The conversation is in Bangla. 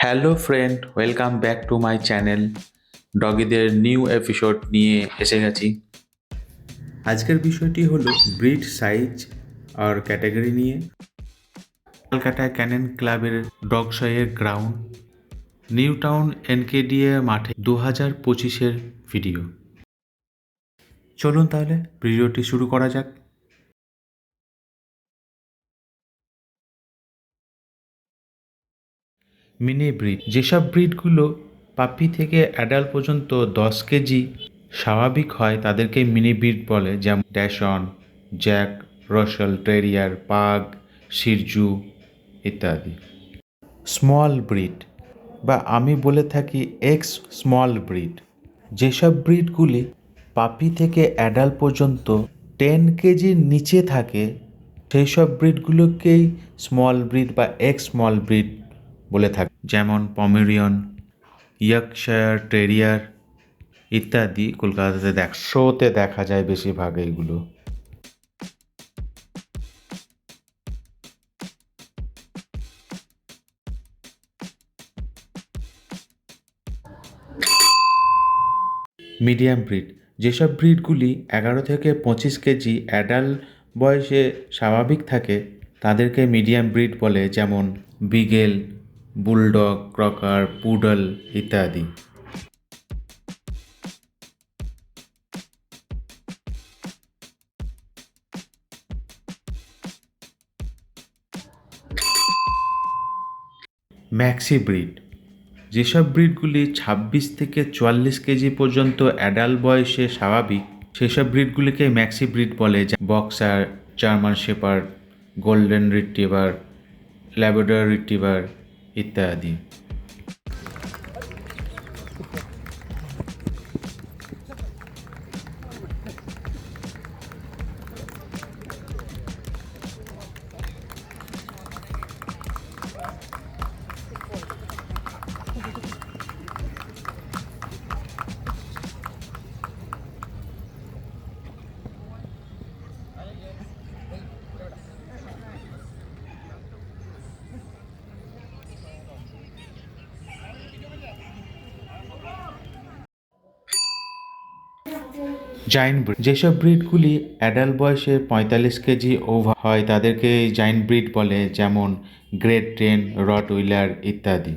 Hello friend, welcome back to my channel. ডগিদের নিউ এপিসোড নিয়ে এসে গেছি। আজকের বিষয়টি হলো ব্রিড সাইজ আর ক্যাটাগরি নিয়ে। কলকাতা ক্যানেন ক্লাবের ডগশয়ের গ্রাউন্ড নিউ টাউন এনকেডিএ মাঠে 2025-এর ভিডিও। চলুন তাহলে ভিডিওটি শুরু করা যাক। মিনি ব্রিড, যেসব ব্রিডগুলো পাপি থেকে অ্যাডাল্ট পর্যন্ত 10 কেজি স্বাভাবিক হয় তাদেরকে মিনি ব্রিড বলে, যেমন ড্যাশন, জ্যাক রসেল টেরিয়ার, পাগ, শিরজু ইত্যাদি। স্মল ব্রিড বা আমি বলে থাকি এক্স স্মল ব্রিড, যেসব ব্রিডগুলি পাপি থেকে অ্যাডাল্ট পর্যন্ত 10 কেজির নিচে থাকে সেই সব ব্রিডগুলোকেই স্মল ব্রিড বা এক্স স্মল ব্রিড বলে থাকে, যেমন পমেরিয়ন, ইয়র্কশায়ার টেরিয়ার ইত্যাদি। কলকাতাতে শোতে দেখা যায় বেশিরভাগ এইগুলো। মিডিয়াম ব্রিড, যেসব ব্রিডগুলি 11 থেকে 25 কেজি অ্যাডাল্ট বয়সে স্বাভাবিক থাকে তাদেরকে মিডিয়াম ব্রিড বলে, যেমন বিগেল, বুলডগ, ক্রকার, পুডল ইত্যাদি। ম্যাক্সি ব্রিড, যেসব ব্রিডগুলি 26 থেকে 44 কেজি পর্যন্ত অ্যাডাল্ট বয়সে স্বাভাবিক সেসব ব্রিডগুলিকে ম্যাক্সি ব্রিড বলে, boxer, German shepherd, golden retriever, Labrador retriever ইত্যাদি। জায়েন্ট ব্রিড, যেসব ব্রিডগুলি অ্যাডাল্ট বয়সে 45 কেজি ওভার হয় তাদেরকে জায়েন্ট ব্রিড বলে, যেমন গ্রেট ডেন, রটউইলার ইত্যাদি।